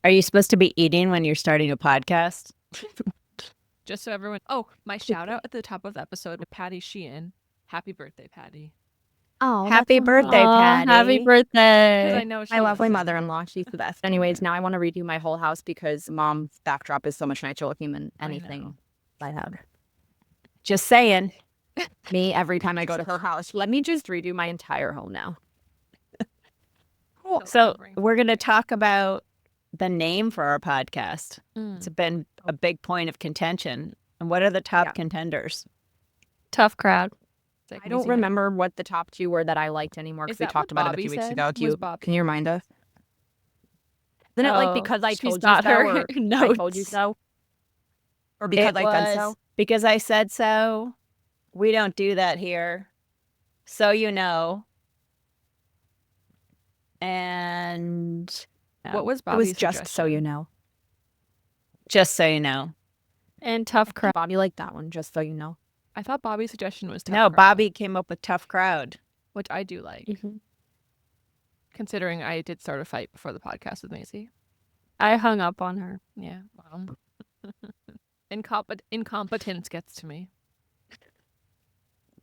Are you supposed to be eating when you're starting a podcast? Just so everyone. Oh, my shout out at the top of the episode to Patty Sheehan. Happy birthday, Patty. Oh, Happy that's so birthday, nice. Patty. Happy Because birthday. I know My lovely listens. mother-in-law. She's the best. Anyways, now I want to redo my whole house because mom's backdrop is so much nicer looking than anything I have. Just saying. Me, every time I go to her house, let me just redo my entire home now. Cool. So we're going to talk about the name for our podcast. It's been a big point of contention. And what are the top contenders? ToughCrowd. I don't remember what the top two were that I liked anymore because we talked about it a few weeks ago. Can you remind us? Isn't it like because I told you so, or I told you so? Or because I said so? Because I said so. We don't do that here. So you know. And what was It Bobby's was just so you know. Just so you know. And ToughCrowd. Bobby liked that one, just so you know. I thought Bobby's suggestion was No, ToughCrowd, Bobby came up with ToughCrowd. which I do like. Considering I did start a fight before the podcast with Macy. I hung up on her. Yeah, well. Incompetence gets to me.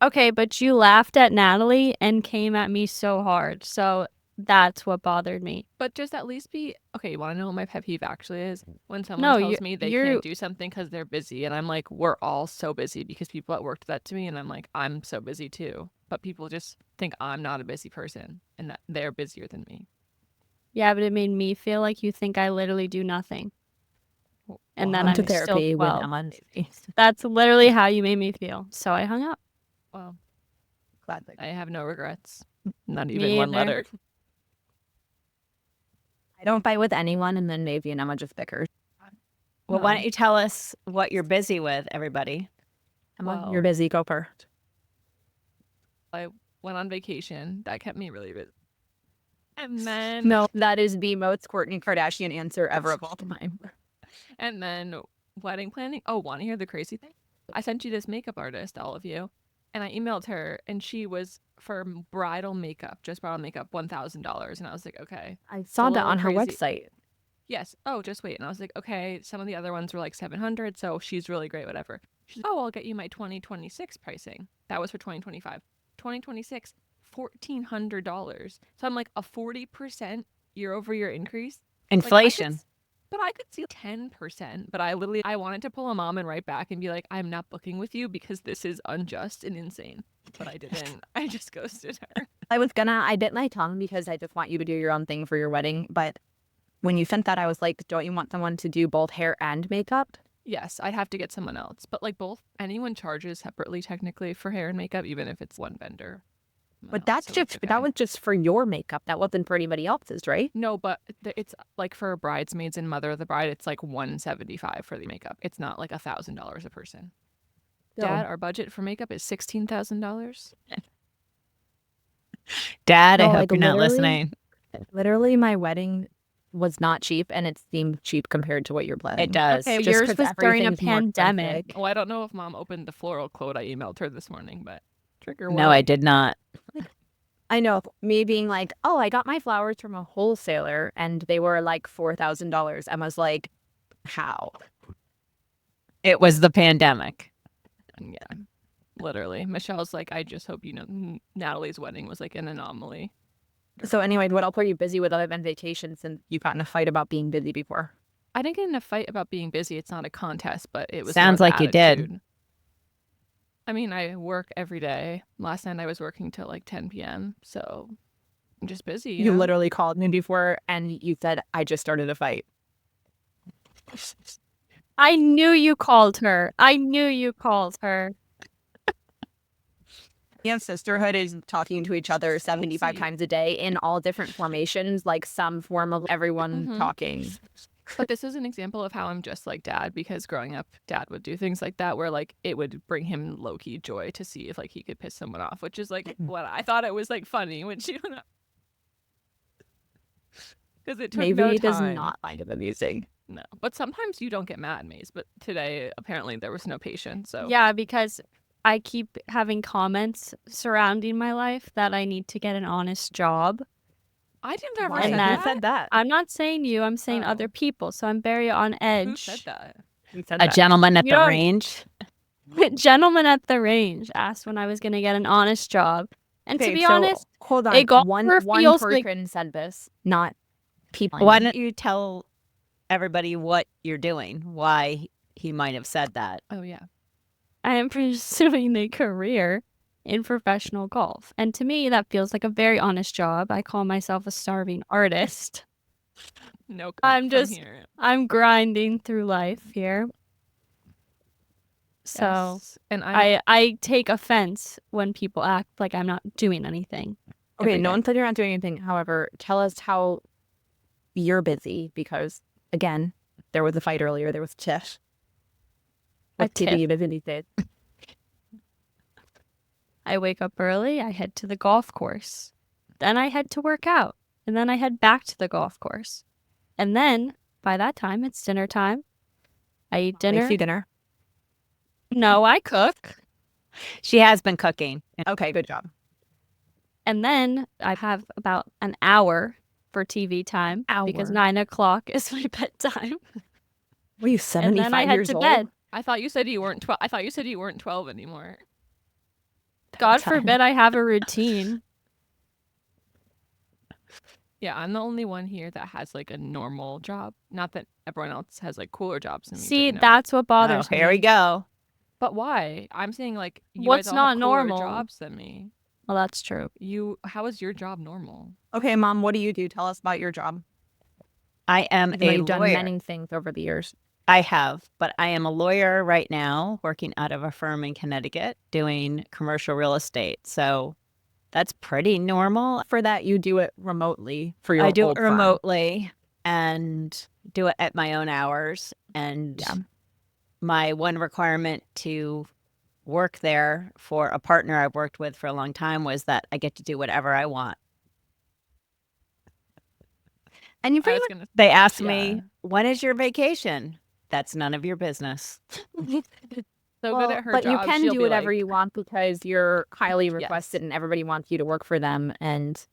Okay, but you laughed at Natalie and came at me so hard. So that's what bothered me. But just at least be okay. You want to know what my pet peeve actually is? When someone tells me they can't do something because they're busy, and I'm like, we're all so busy because people at work do that to me, and I'm like, I'm so busy too. But people just think I'm not a busy person and that they're busier than me. Yeah, but it made me feel like you think I literally do nothing. And then I'm to therapy still with 12. Emma. That's literally how you made me feel. So I hung up. Well, Classic. I have no regrets. Not even one letter. I don't fight with anyone, and then Navy and Emma just bicker. Well, why don't you tell us what you're busy with, everybody? Emma, you're busy. Go first. I went on vacation. That kept me really busy. And then No, that is the most Kourtney Kardashian answer ever of all time. And then wedding planning. Oh, want to hear the crazy thing? I sent you this makeup artist, all of you, and I emailed her, and she was for bridal makeup, just bridal makeup, $1,000, and I was like, okay. I saw that on her crazy. website. Yes. Oh, just wait. And I was like, okay. Some of the other ones were like $700, so she's really great. Whatever. She's like, oh, I'll get you my 2026 pricing. That was for 2025. 2026, $1,400. So I'm like a 40% year-over-year increase. Inflation. But I could see 10%. But I wanted to pull a mom and write back and be like, I'm not booking with you because this is unjust and insane. But I didn't. I just ghosted her. I bit my tongue because I just want you to do your own thing for your wedding. But when you sent that, I was like, don't you want someone to do both hair and makeup? Yes, I'd have to get someone else. But like both, anyone charges separately technically for hair and makeup, even if it's one vendor. But that was just for your makeup. That wasn't for anybody else's, right? No, but it's like for bridesmaids and mother of the bride, it's like $175 for the makeup. It's not like $1,000 a person. Dad, our budget for makeup is $16,000. Dad, I hope you're not listening. Literally, my wedding was not cheap, and it seemed cheap compared to what you're planning. It does. Okay, yours was during a pandemic. Oh, I don't know if mom opened the floral quote I emailed her this morning, but trigger warning. No, I did not. I know, me being like, oh, I got my flowers from a wholesaler, and they were like $4,000. Emma's like, how? It was the pandemic. Yeah, literally. Michelle's like, I just hope you know Natalie's wedding was like an anomaly. So anyway, what else were you busy with other than vacation since you got in a fight about being busy before? I didn't get in a fight about being busy. It's not a contest, but it was. Sounds like you did. I mean, I work every day. Last night I was working till like 10 p.m. So I'm just busy. You know? Literally called me before and you said, I just started a fight. I knew you called her. Yeah, sisterhood is talking to each other 75 times a day in all different formations, like some form of everyone talking. But this is an example of how I'm just like dad, because growing up, dad would do things like that where like it would bring him low-key joy to see if like he could piss someone off, which is like what I thought it was like funny when she went up. Because it took Maybe no he time. does not find it amusing. No, but sometimes you don't get mad, Maze. But today, apparently, there was no patience. So Yeah, because I keep having comments surrounding my life that I need to get an honest job. I didn't ever Why? say Who said that? I'm not saying you. I'm saying other people. So I'm very on edge. Who said that? A gentleman at the range. Gentleman at the range asked when I was going to get an honest job. And to be honest, hold on. A golfer one feels person said this, not people. Why don't you tell everybody what you're doing? Why he might have said that? Oh, yeah. I am pursuing a career in professional golf. And to me, that feels like a very honest job. I call myself a starving artist. No, I'm grinding through life here. So, yes. And I take offense when people act like I'm not doing anything. Okay, no one said you're not doing anything. However, tell us how you're busy because, again, there was a fight earlier. There was Tish. What's keeping you busy these days? I wake up early. I head to the golf course. Then I head to work out. And then I head back to the golf course. And then, by that time, it's dinner time. I eat dinner. Makes you dinner? No, I cook. She has been cooking. Okay, good job. And then I have about an hour for TV time because 9 o'clock is my bedtime. Were you 75 and then I head years to old? bed. I thought you said you weren't 12. I thought you said you weren't 12 anymore. God forbid I have a routine. Yeah, I'm the only one here that has like a normal job. Not that everyone else has like cooler jobs than me. See, that's what bothers me. Here we go. But why? I'm saying like you What's guys all not have cooler normal? jobs than me. Well, that's true. How is your job normal? Okay, Mom, what do you do? Tell us about your job. I am a You've done lawyer. many things over the years. I have, but I am a lawyer right now, working out of a firm in Connecticut, doing commercial real estate. So that's pretty normal. For that, you do it remotely for your I do old it firm. remotely and do it at my own hours. And my one requirement to work there for a partner I've worked with for a long time was that I get to do whatever I want. And they asked me, when is your vacation? That's none of your business. So good at her but job. you can she'll do be whatever like, you want because you're highly requested and everybody wants you to work for them and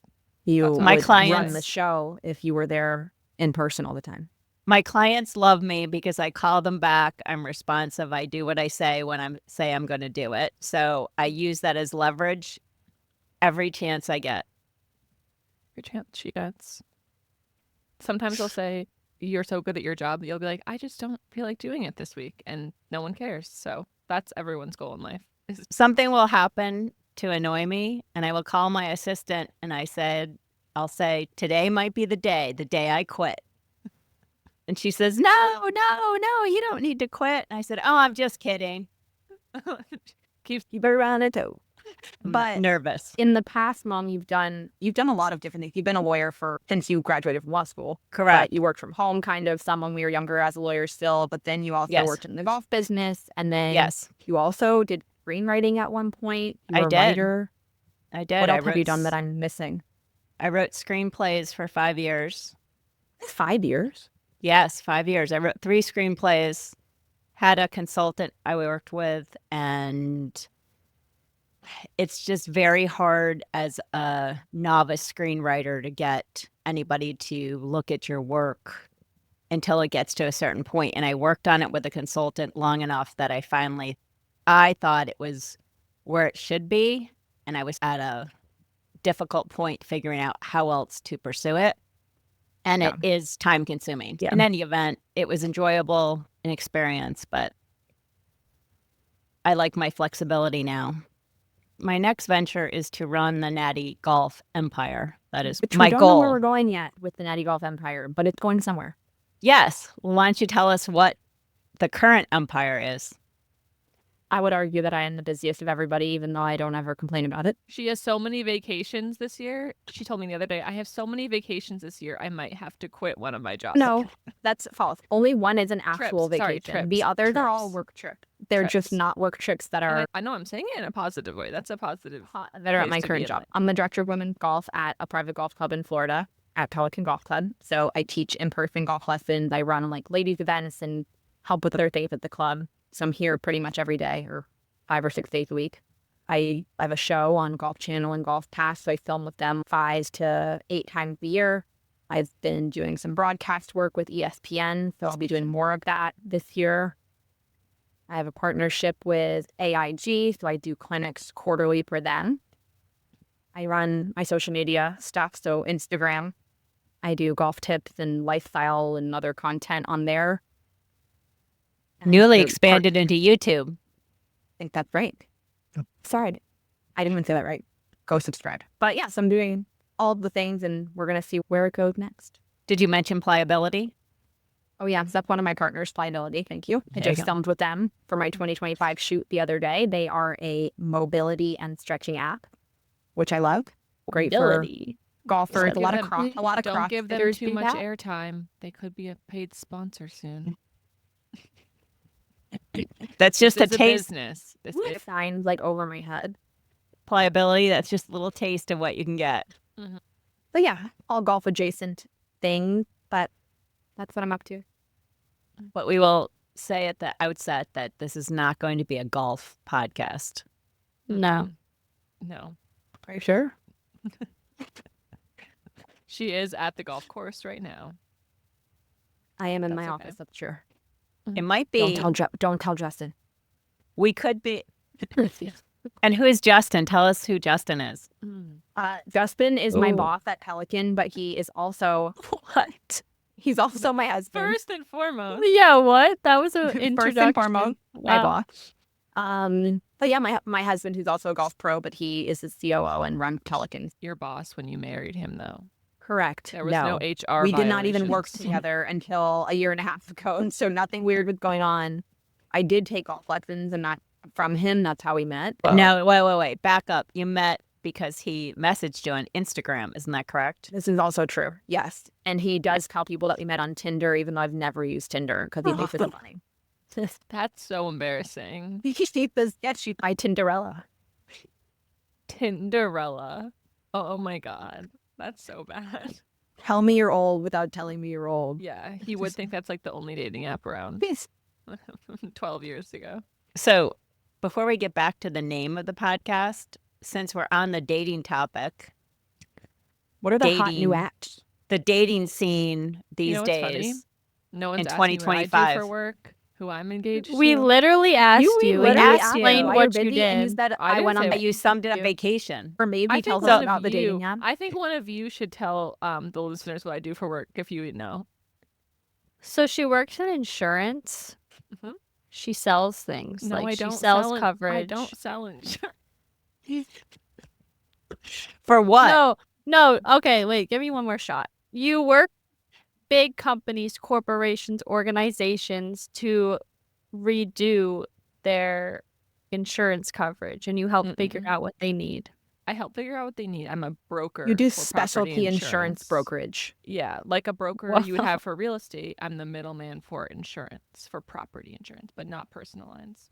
you would run the show if you were there in person all the time. My clients love me because I call them back. I'm responsive. I do what I say when I'm going to do it. So I use that as leverage every chance I get. Every chance she gets. Sometimes I'll say, you're so good at your job that you'll be like, I just don't feel like doing it this week. And no one cares. So that's everyone's goal in life. Something will happen to annoy me and I will call my assistant and I'll say, today might be the day I quit. And she says, no, you don't need to quit. And I said, oh, I'm just kidding. Keep her around a toe. But nervous. In the past, Mom, you've done a lot of different things. You've been a lawyer since you graduated from law school. Correct. But you worked from home kind of some when we were younger as a lawyer still, but then you also worked in the golf business. And then you also did screenwriting at one point. You were a writer. I did. What else have you done that I'm missing? I wrote screenplays for 5 years. 5 years? Yes, 5 years. I wrote 3 screenplays, had a consultant I worked with, and it's just very hard as a novice screenwriter to get anybody to look at your work until it gets to a certain point. And I worked on it with a consultant long enough that I thought it was where it should be. And I was at a difficult point figuring out how else to pursue it. And it is time consuming. In any event, it was enjoyable, an experience, but I like my flexibility now. My next venture is to run the Natty Golf Empire. That is my goal. We don't know where we're going yet with the Natty Golf Empire, but it's going somewhere. Yes. Well, why don't you tell us what the current empire is? I would argue that I am the busiest of everybody, even though I don't ever complain about it. She has so many vacations this year. She told me the other day, I have so many vacations this year, I might have to quit one of my jobs. No, that's false. Only one is an actual vacation. Trips. The others are all work trips. They're just not work trips that are... I know I'm saying it in a positive way. That's a positive... that are at my current job. I'm the director of women's golf at a private golf club in Florida, at Pelican Golf Club. So I teach in-person golf lessons. I run like ladies events and help with other things at the club. So I'm here pretty much every day or 5 or 6 days a week. I have a show on Golf Channel and Golf Pass, so I film with them 5 to 8 times a year. I've been doing some broadcast work with ESPN, so I'll be doing more of that this year. I have a partnership with AIG, so I do clinics quarterly for them. I run my social media stuff, so Instagram. I do golf tips and lifestyle and other content on there. Newly expanded into YouTube. I think that's right. Sorry, I didn't even say that right. Go subscribe. But yes, I'm doing all the things, and we're going to see where it goes next. Did you mention Pliability? Oh, yeah. That's one of my partners, Pliability. Thank you. I just filmed with them for my 2025 shoot the other day. They are a mobility and stretching app, which I love. Great Mobility. for golfers. A lot of Don't give them too much airtime. They could be a paid sponsor soon. That's just a taste. Business. This signs like over my head. Pliability. That's just a little taste of what you can get. Mm-hmm. But yeah, all golf adjacent things. But that's what I'm up to. But we will say at the outset that this is not going to be a golf podcast. No. No. Are you sure? She is at the golf course right now. I am in my office. That's sure. It might be. Don't tell Justin. We could be. And who is Justin? Tell us who Justin is. Justin is my boss at Pelican, but he is also what? He's also my husband. First and foremost. Yeah, what? That was an introduction. First and foremost, my Wow. boss. But yeah, my husband, who's also a golf pro, but he is the COO and runs Pelican. Your boss when you married him, though. Correct. There was no HR. We did not even work together until a year and a half ago, and so nothing weird was going on. I did take golf lessons, and not from him. That's how we met. No, wait. Back up. You met because he messaged you on Instagram. Isn't that correct? This is also true. Yes, and he does tell people that we met on Tinder, even though I've never used Tinder because he thinks it's funny. That's so embarrassing. She says, yes, she's my Tinderella. Tinderella. Oh my God. That's so bad. Tell me you're old without telling me you're old. Yeah, he would think that's like the only dating app around. 12 years ago. So before we get back to the name of the podcast, since we're on the dating topic. What are the hot new apps? The dating scene these days. Funny? No one's in asking 2025 what I do for work, who I'm engaged to. We literally asked you and you explained what you did. You said I went on you summed it on vacation. Or maybe tell us about the dating app. I think one of you should tell the listeners what I do for work if you know. So she works in insurance. Mm-hmm. She sells things. No, like I don't she sells sell coverage. I don't sell insurance. For what? No. Okay, wait. Give me one more shot. You work big companies, corporations, organizations to redo their insurance coverage, and you help figure out what they need. I help figure out what they need. I'm a broker. You do specialty insurance brokerage. Yeah, like a broker you would have for real estate. I'm the middleman for insurance, for property insurance, but not personal lines.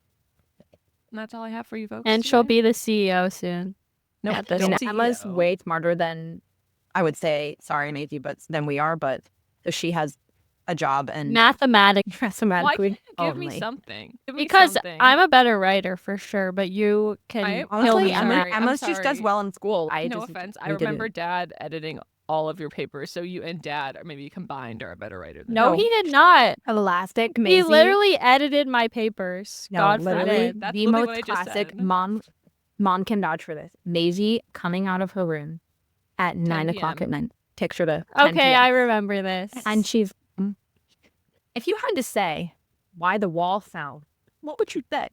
And that's all I have for you folks. And she'll be the CEO soon. No, Emma's way smarter than, I would say, sorry, Maisie, but than we are. But she has a job and mathematically. Give me something. Because I'm a better writer for sure, but you can kill me. Emma just does well in school. No offense. I remember Dad editing all of your papers, so you and Dad, or maybe combined, are a better writer than No, he did not. Elastic, Maisie. He literally edited my papers. No, God literally, forbid. the most classic. Mom can vouch for this. Maisie coming out of her room at 9 o'clock at night. Picture the 10 Okay, PM. I remember this. And she's, if you had to say why the wall fell, what would you say?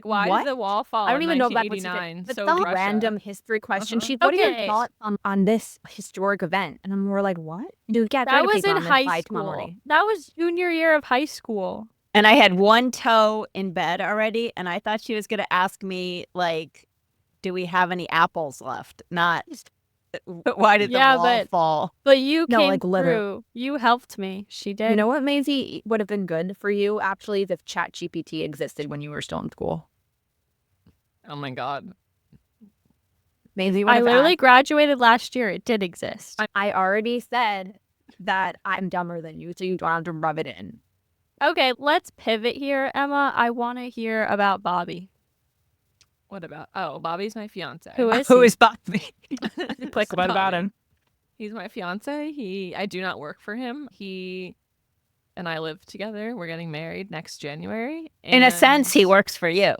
Why did the wall fall? I don't even know if that's It's so a random history question. She's what are your thoughts on this historic event? And we're like, what? That was in high school. That was junior year of high school. And I had one toe in bed already, and I thought she was going to ask me, like, do we have any apples left? Not, why did the wall fall? But you came through. You helped me. She did. You know what, Maisie, would have been good for you, actually, if ChatGPT existed when you were still in school. Oh, my God. Maisie, I literally graduated last year. It did exist. I already said that I'm dumber than you, so you don't have to rub it in. Okay, let's pivot here, Emma. I want to hear about Bobby. What about? Oh, Bobby's my fiance. Who is Who he? is Bobby? Like, what about him? He's my fiance. I do not work for him. He and I live together. We're getting married next January. In a sense, he works for you.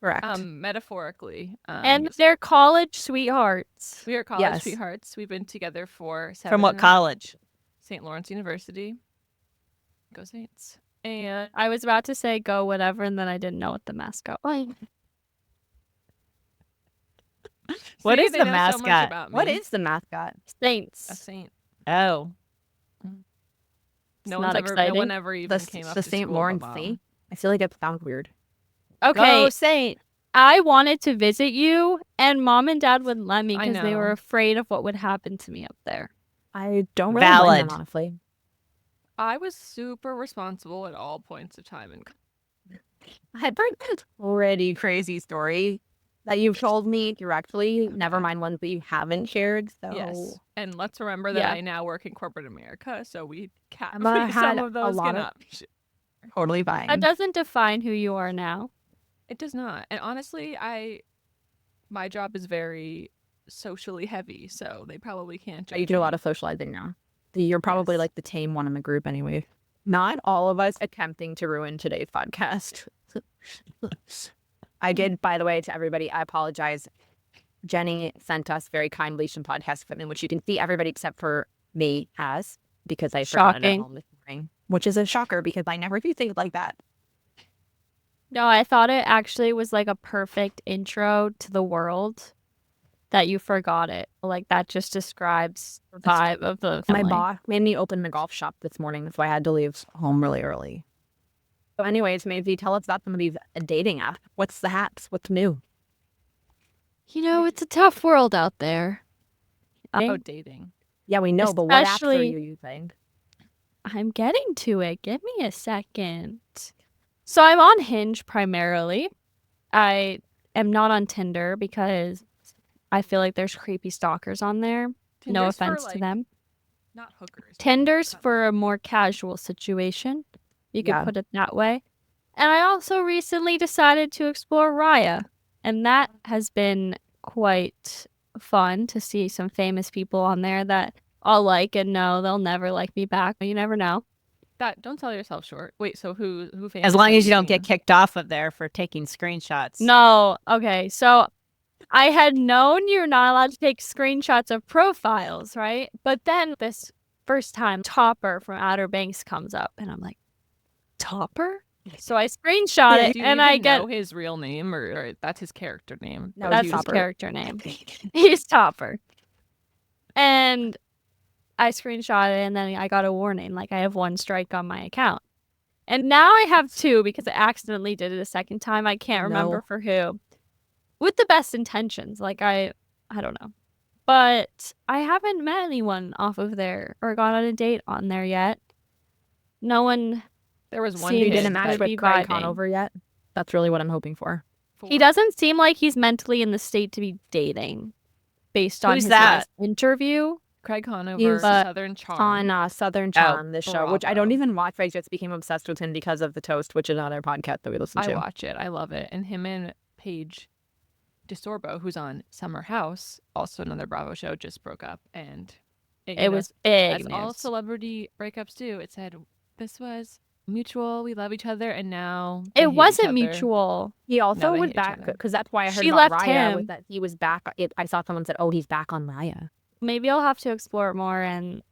Correct. Metaphorically. And they're college sweethearts. We are college sweethearts. We've been together for 7 From what college? St. Lawrence University. Go Saints. And I was about to say go whatever, and then I didn't know what the mascot was. What See, is they the know so much mascot? about What me. is the mascot? A Saints. saint? Oh. No not no one ever even came up The to St. school Lawrence but Mom. Saint? I feel like it sounds weird. Okay, Go Saint. I wanted to visit you, and Mom and Dad wouldn't let me I because they were know. afraid of what would happen to me up there. I don't really Valid. blame them, honestly. I was super responsible at all points of time. I had a pretty crazy story that you've told me directly. Never mind ones that you haven't shared. So Yes. And let's remember that Yeah. I now work in corporate America, so we can't Emma had some of those a lot cannot. totally fine. That doesn't define who you are now. It does not. And honestly, my job is very socially heavy, so they probably can't judge You do a me. lot of socializing now. You're probably Yes. like the tame one in the group anyway. Not all of us attempting to ruin today's podcast. I did, by the way, to everybody, I apologize. Jenny sent us very kindly some podcast equipment, which you can see everybody except for me has, because I forgot it at Shocking. home this morning, which is a shocker because I never do things like that. No, I thought it actually was like a perfect intro to the world that you forgot it. Like that just describes the vibe of the My family. boss made me open the golf shop this morning, so I had to leave home really early. So anyways, maybe tell us about some of these dating apps. What's the haps? What's new? You know, it's a tough world out there. Oh, dating. Yeah, we know, but what apps are Especially- you using? I'm getting to it. Give me a second. So I'm on Hinge primarily. I am not on Tinder because I feel like there's creepy stalkers on there. No Tinder's for, offense to like, them. Not hookers. Tinder's for a more casual situation. You could Yeah. put it that way. And I also recently decided to explore Raya. And that has been quite fun to see some famous people on there that I'll like and know they'll never like me back. You never know. Don't sell yourself short. Wait, so who famous As long have as you don't seen? get kicked off of there for taking screenshots. No. Okay. So I had known you're not allowed to take screenshots of profiles, right? But then this first time, Topper from Outer Banks comes up, and I'm like, Topper? So I screenshot it, Do you and even I get know his real name or that's his character name? No, Or that's he his was- Topper. character name. He's Topper. And I screenshot it, and then I got a warning, like I have 1 strike on my account. And now I have 2 because I accidentally did it a second time. I can't remember No. for who. With the best intentions. Like I don't know. But I haven't met anyone off of there or gone on a date on there yet. No one. There was one Seemed You kid didn't match Could with be Craig vibing. Conover yet? That's really what I'm hoping for. He doesn't seem like he's mentally in the state to be dating based on Who's his that? last interview. Craig Conover, He's, Southern Charm. On Southern Charm, this show, which I don't bravo. even watch. I just became obsessed with him because of The Toast, which is another podcast that we listen I to. watch it. I love it. And him and Paige DeSorbo, who's on Summer House, also another Bravo show, just broke up. And It was big as all news. celebrity breakups do. It said this was mutual. We love each other, and now they hate It each wasn't other. mutual. He also No, they was hate each back other. because that's why I heard She about left Raya. him. Was that he was back? I saw someone said, "Oh, he's back on Raya." Maybe I'll have to explore it more and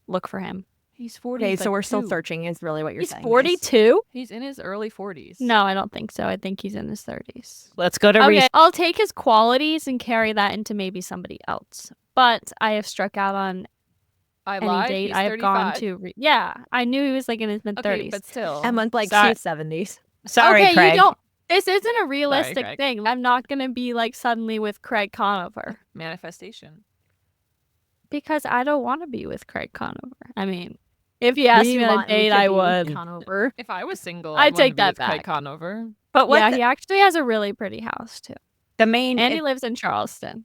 look for him. He's 40. Okay, so we're still 2. searching. Is really what you're He's saying. 42? He's in his early 40s. No, I don't think so. I think he's in his 30s. Let's go to Okay, I'll take his qualities and carry that into maybe somebody else. But I have struck out on I any lied. date He's I have 35. gone to. Yeah, I knew he was like in his mid 30s. Okay, but still. Emma's like Sorry. she's 70s. Sorry, okay, Craig. you don't. This isn't a realistic Craig. thing. I'm not gonna be like suddenly with Craig Conover Manifestation. because I don't want to be with Craig Conover. I mean, if you asked me on a date, I would. Conover. If I was single, I'd I'd take take that that Craig back. Conover. But what Yeah, the, he actually has a really pretty house too, the main and he lives in Charleston.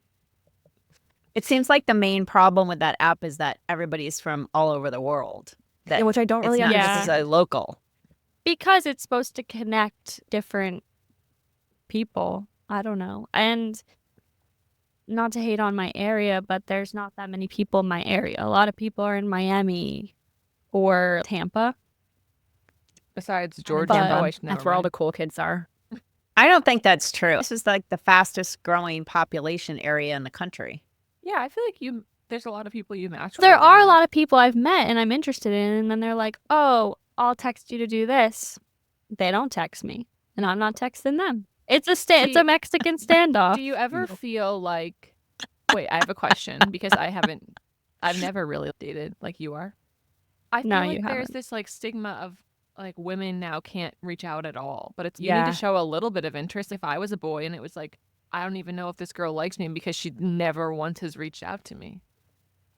it seems like the main problem with that app is that everybody's from all over the world. That Which I don't it's really not Yeah. just a local. Because it's supposed to connect different people. I don't know. And not to hate on my area, but there's not that many people in my area. A lot of people are in Miami or Tampa. Besides Georgia, that's where all the cool kids are. I don't think that's true. This is like the fastest growing population area in the country. Yeah, I feel like there's a lot of people you match with. There are a lot of people I've met and I'm interested in, and then they're like, oh, I'll text you to do this. They don't text me, and I'm not texting them. It's a Mexican standoff. Do you ever feel like, wait, I have a question because I've never really dated like you are. I feel like there's this like stigma of like women now can't reach out at all, but you need to show a little bit of interest. If I was a boy and it was like, I don't even know if this girl likes me because she never once has reached out to me.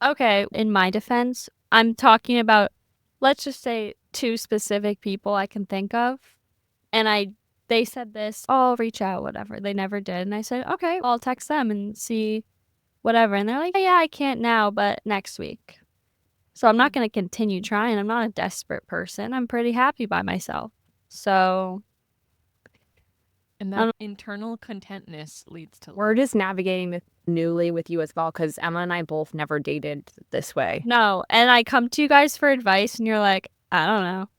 Okay, in my defense, I'm talking about, let's just say 2 specific people I can think of, and they said this, oh, I'll reach out, whatever. They never did. And I said, okay, I'll text them and see whatever. And they're like, yeah, I can't now, but next week. So I'm not going to continue trying. I'm not a desperate person. I'm pretty happy by myself. So. And that internal contentness leads to. We're just navigating this newly with you as well, because Emma and I both never dated this way. No. And I come to you guys for advice and you're like, I don't know.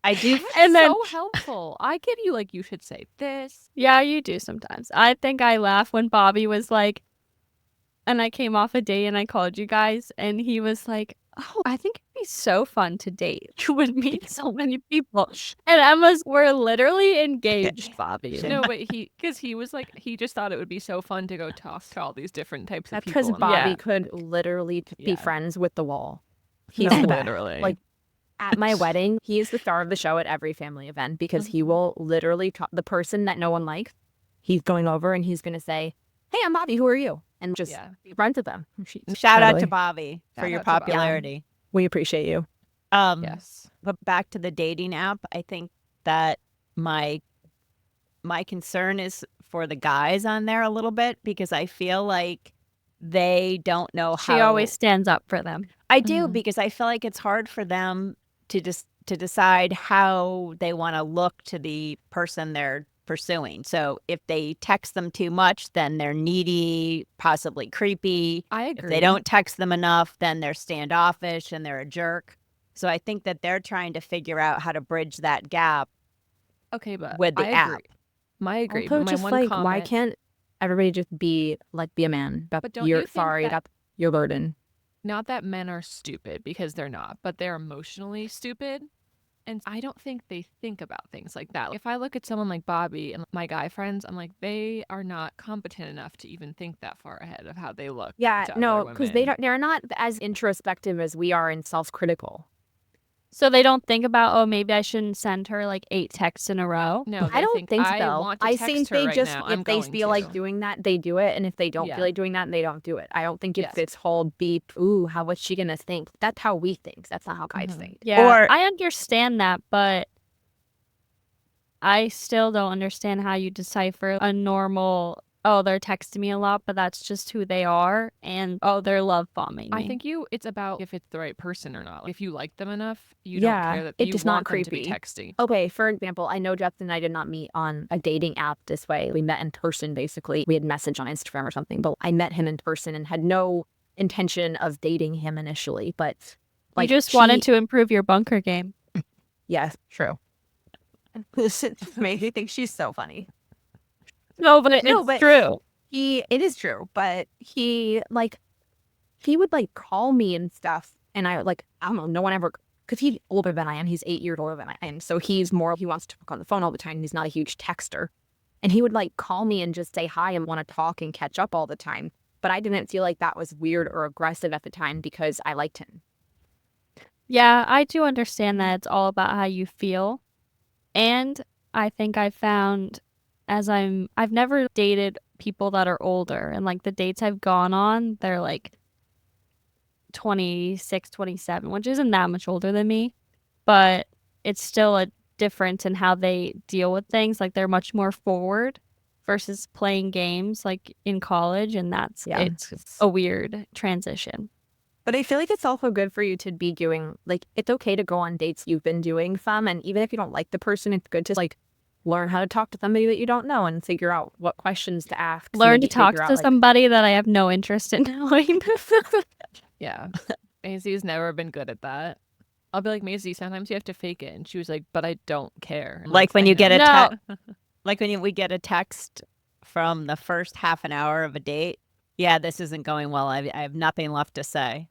I do. And then so helpful. I give you like, you should say this. Yeah, you do sometimes. I think I laugh when Bobby was like, and I came off a date and I called you guys and he was like, oh, I think it'd be so fun to date. You would meet so many people. And we're literally engaged, Bobby. No, but he was like, he just thought it would be so fun to go talk to all these different types of people. That's because Bobby could literally be friends with the wall. He's literally like, at my wedding, he is the star of the show at every family event because he will literally talk, the person that no one likes, he's going over and he's going to say, hey, I'm Bobby, who are you? And just be friends with them. Shout out to Bobby for your popularity. We appreciate you. Yes. But back to the dating app, I think that my concern is for the guys on there a little bit because I feel like they don't know how. She always stands up for them. I do because I feel like it's hard for them to decide how they want to look to the person they're pursuing. So if they text them too much, then they're needy, possibly creepy. I agree. If they don't text them enough, then they're standoffish and they're a jerk. So I think that they're trying to figure out how to bridge that gap. Okay, but with the app. I agree. Also, just like, why can't everybody just be a man? But don't you think that's your burden. Not that men are stupid, because they're not, but they're emotionally stupid. And I don't think they think about things like that. If I look at someone like Bobby and my guy friends, I'm like, they are not competent enough to even think that far ahead of how they look. Yeah, no, because they're not as introspective as we are and self-critical. So they don't think about, oh, maybe I shouldn't send her like 8 texts in a row. No, I don't think so. I think they just, if they feel like doing that, they do it. And if they don't feel like doing that, they don't do it. I don't think it's this whole beep, ooh, what's she going to think? That's how we think. That's not how guys think. Yeah, or I understand that, but I still don't understand how you decipher a normal, oh, they're texting me a lot, but that's just who they are, and oh, they're love bombing me. I think it's about if it's the right person or not. If you like them enough, you don't care that it's not want creepy. Them to be texting. Okay, for example, I know Justin and I did not meet on a dating app this way. We met in person, basically. We had messaged on Instagram or something, but I met him in person and had no intention of dating him initially. But you just wanted to improve your bunker game. Yes, true. This made me think she's so funny. No, but it's true. It is true, but he would call me and stuff, and I don't know, no one ever, because he's older than I am. He's 8 years older than I am, so he wants to talk on the phone all the time. He's not a huge texter, and he would call me and just say hi and want to talk and catch up all the time. But I didn't feel like that was weird or aggressive at the time because I liked him. Yeah, I do understand that it's all about how you feel, and I think I found. I've never dated people that are older, and the dates I've gone on, they're 26, 27, which isn't that much older than me, but it's still a difference in how they deal with things. They're much more forward versus playing games in college, and it's a weird transition. But I feel like it's also good for you to be doing, it's okay to go on dates you've been doing some, and even if you don't like the person, it's good to learn how to talk to somebody that you don't know and figure out what questions to ask. Learn to talk to somebody that I have no interest in knowing. Yeah. Maisie's never been good at that. I'll be like, Maisie, sometimes you have to fake it. And she was like, but I don't care. Like when you get a like when we get a text from the first half an hour of a date. Yeah, this isn't going well. I have nothing left to say.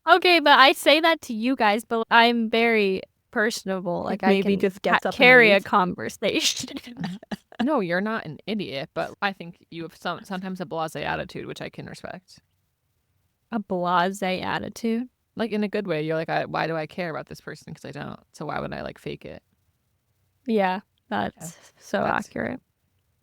Okay, but I say that to you guys, but I'm very personable. Like maybe I can just carry a conversation. No, you're not an idiot, but I think you have sometimes a blasé attitude, which I can respect. A blasé attitude? Like in a good way. You're like, why do I care about this person? Because I don't. So why would I like fake it? Yeah, that's accurate.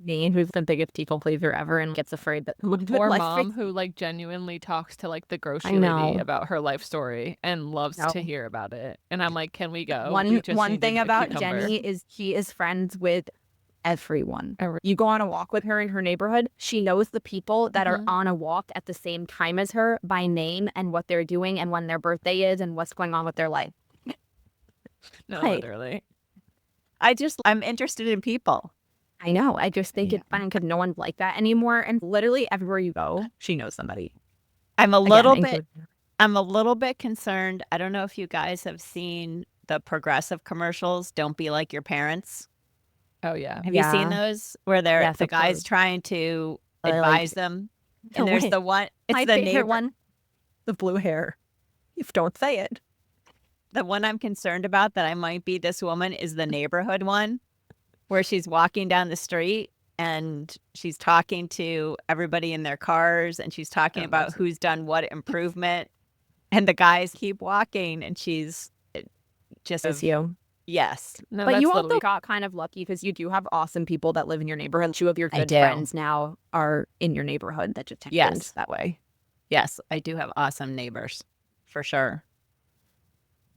Me, who's the biggest people pleaser ever and gets afraid that or mom who like genuinely talks to like the grocery lady about her life story and loves to hear about it. And I'm like, can we go? One thing about Jenny is she is friends with everyone. You go on a walk with her in her neighborhood, she knows the people that are on a walk at the same time as her by name and what they're doing and when their birthday is and what's going on with their life. No, literally. I'm interested in people. I know. I just think it's fun because no one's like that anymore. And literally everywhere you go, she knows somebody. I'm a little bit concerned. I don't know if you guys have seen the Progressive commercials. Don't be like your parents. Oh yeah. Have you seen those where the guy's trying to advise them? And there's the one. It's my the favorite one. The blue hair. If don't say it. The one I'm concerned about that I might be this woman is the neighborhood one, where she's walking down the street and she's talking to everybody in their cars and she's talking about who's done what improvement. And the guys keep walking and she's just as you. Yes. No, but you also got kind of lucky because you do have awesome people that live in your neighborhood. 2 of your good friends now are in your neighborhood that just happens that way. Yes, I do have awesome neighbors for sure.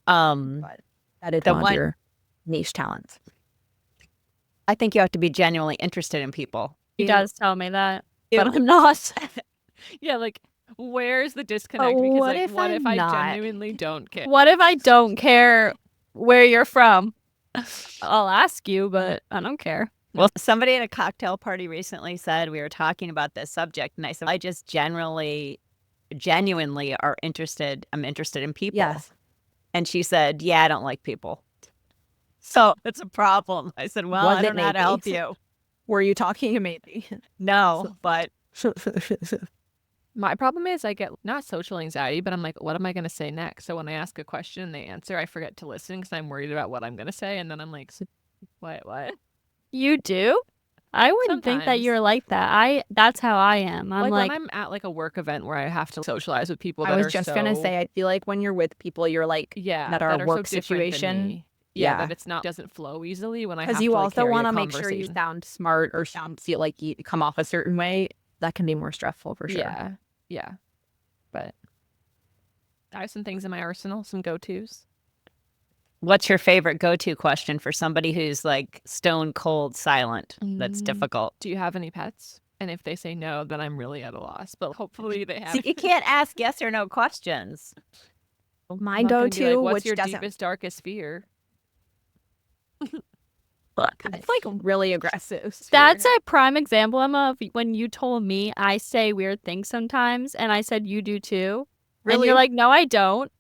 But that is one of your niche talents. I think you have to be genuinely interested in people. He does tell me that, but I'm not. Yeah, like, where's the disconnect? Because what if I genuinely don't care? What if I don't care where you're from? I'll ask you, but I don't care. Well, somebody at a cocktail party recently said we were talking about this subject, and I said, I just genuinely are interested. I'm interested in people. Yes. And she said, yeah, I don't like people. So it's a problem. I said, well, I don't know how to help you. Were you talking to Maybe? No, but my problem is I get not social anxiety, but I'm like, what am I going to say next? So when I ask a question and they answer, I forget to listen because I'm worried about what I'm going to say. And then I'm like, what? You do? I wouldn't think that you're like that. That's how I am. I'm like when I'm at like a work event where I have to socialize with people. I was just gonna say, I feel like when you're with people, you're like that are work so situation. Yeah, that it's doesn't flow easily when I have to. Because you also want to make sure you sound smart or feel like you come off a certain way. That can be more stressful for sure. Yeah. But I have some things in my arsenal, some go-tos. What's your favorite go-to question for somebody who's like stone cold silent? That's difficult. Do you have any pets? And if they say no, then I'm really at a loss. But hopefully they have. See, you can't ask yes or no questions. My go-to, what's your deepest, darkest fear? It's like really aggressive. That's a prime example, Emma, of when you told me I say weird things sometimes, and I said you do too. Really? And you're like, no, I don't.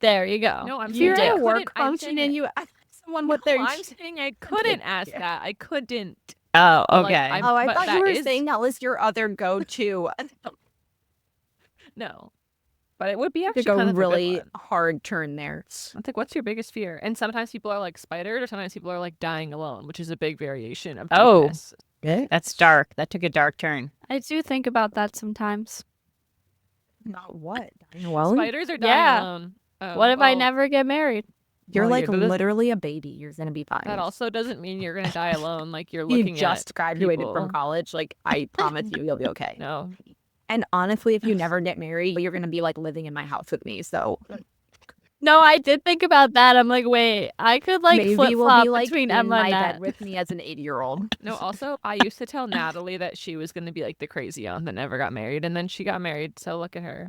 There you go. No, I'm you're at a work function and you ask someone what they're. I'm saying I couldn't ask that. I couldn't. Oh, okay. I thought you were saying that was your other go-to. No, but it would be actually kind of a really hard turn there. I think, what's your biggest fear? And sometimes people are like spiders, or sometimes people are like dying alone, which is a big variation of deepness. That's dark. That took a dark turn. I do think about that sometimes. Not what? Dying alone? Spiders are dying alone. What if I never get married? You're like literally a baby. You're gonna be fine. That also doesn't mean you're gonna die alone. Like you're looking at. You just graduated from college. Like I promise you'll be okay. No. And honestly, if you never get married, you're gonna be like living in my house with me. So. No, I did think about that. I'm like, wait, I could like flip flop between Emma and Nat. Bed with me as an 80-year-old. No, also, I used to tell Natalie that she was gonna be like the crazy aunt that never got married, and then she got married. So look at her.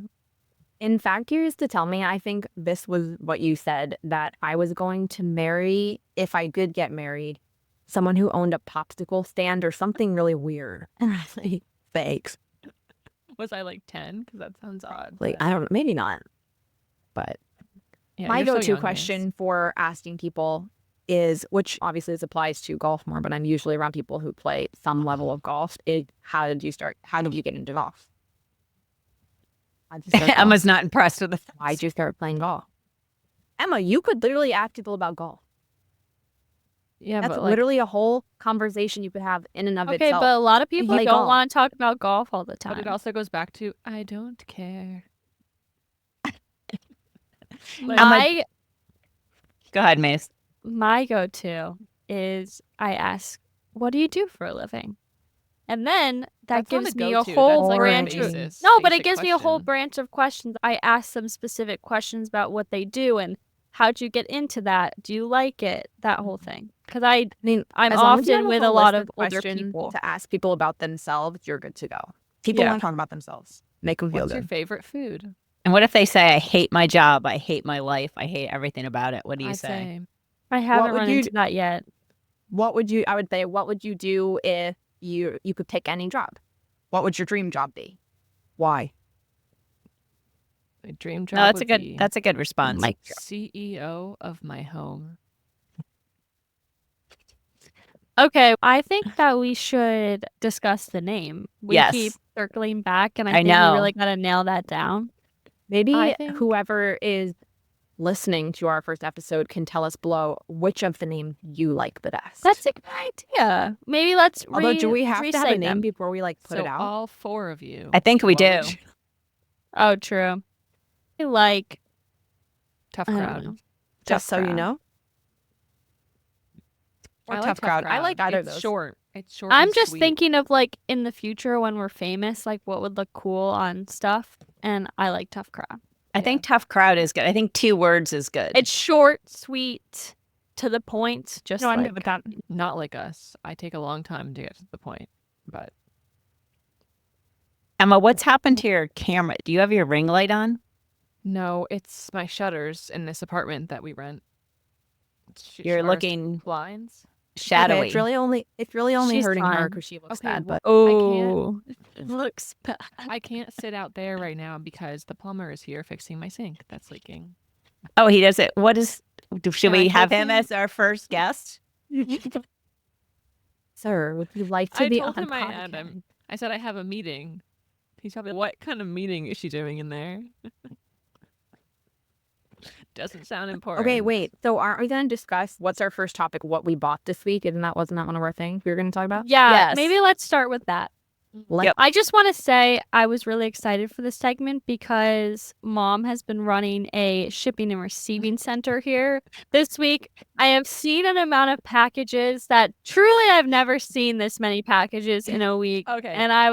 In fact, you used to tell me, I think this was what you said, that I was going to marry, if I did get married, someone who owned a popsicle stand or something really weird. And I was like, thanks. Was I like 10? Because that sounds odd. Like, I don't know, maybe not. But Yeah, my you're so go-to young, question for asking people is, which obviously this applies to golf more, but I'm usually around people who play some level of golf, is how did you get into golf? Emma's not impressed with the Why'd you start playing golf? Emma, you could literally ask people about golf. Yeah, That's but literally a whole conversation you could have in and of Okay, itself. but a lot of people play don't golf. want to talk about golf all the time. But it also goes back to I don't care. My Go ahead, Mace. my go-to is I ask, "What do you do for a living?" And then that That's not gives a me a go-to, whole that's like a branch of basis- no, but it basic gives me a whole question. branch of questions. I ask them specific questions about what they do and how'd you get into that? Do you like it? That whole thing. Because I mean, I'm as long as you have often with a holistic lot of older question people. to ask people about themselves, you're good to go. People Yeah. want to talk about themselves. Make them feel What's your good. favorite food? And what if they say, I hate my job, I hate my life, I hate everything about it? What do you I'd say? I haven't would run you into that yet. What would you do if you could pick any job? What would your dream job be? Why? My dream job No, that's a would good be that's a good response. Like, CEO of my home. okay, I think that we should discuss the name. We Yes. keep circling back, and I I think know. we really gotta nail that down. Maybe I think- whoever is listening to our first episode can tell us below which of the names you like the best. That's a good idea. Maybe let's Although, do we have to have a re-say name them. before we put So it out? all 4 of you. I think we what do. would you- Oh, true. I like Tough I don't crowd. know. Just so you crowd. know. Or I like tough crowd. I like either of it's those. short. It's short. I'm and just sweet. thinking of like in the future when we're famous, like what would look cool on stuff, and I like Tough Crowd. I think tough crowd is good. I think 2 words is good. It's short, sweet, to the point. Just No, I'm like good with that. Not like us. I take a long time to get to the point. But Emma, what's happened to your camera? Do you have your ring light on? no, it's my shutters in this apartment that we rent. You're Our looking blinds. shadowy. Okay, it's really only She's hurting her fine. because she looks Okay, bad. well, But oh, looks bad. I can't sit out there right now because the plumber is here fixing my sink that's leaking. Oh, he does it. What is should Can I we have told him him- as our first guest? sir, would you like to I be told on him podcast? I said I have a meeting. He's probably like, what kind of meeting is she doing in there? Doesn't sound important. Okay, wait. So aren't we going to discuss what's our first topic, what we bought this week? Wasn't that one of our things we were going to talk about? Yeah, Yes. maybe let's start with that. Let- I just want to say I was really excited for this segment because Mom has been running a shipping and receiving center here. This week, I have seen an amount of packages that truly I've never seen this many packages in a week. Okay. And I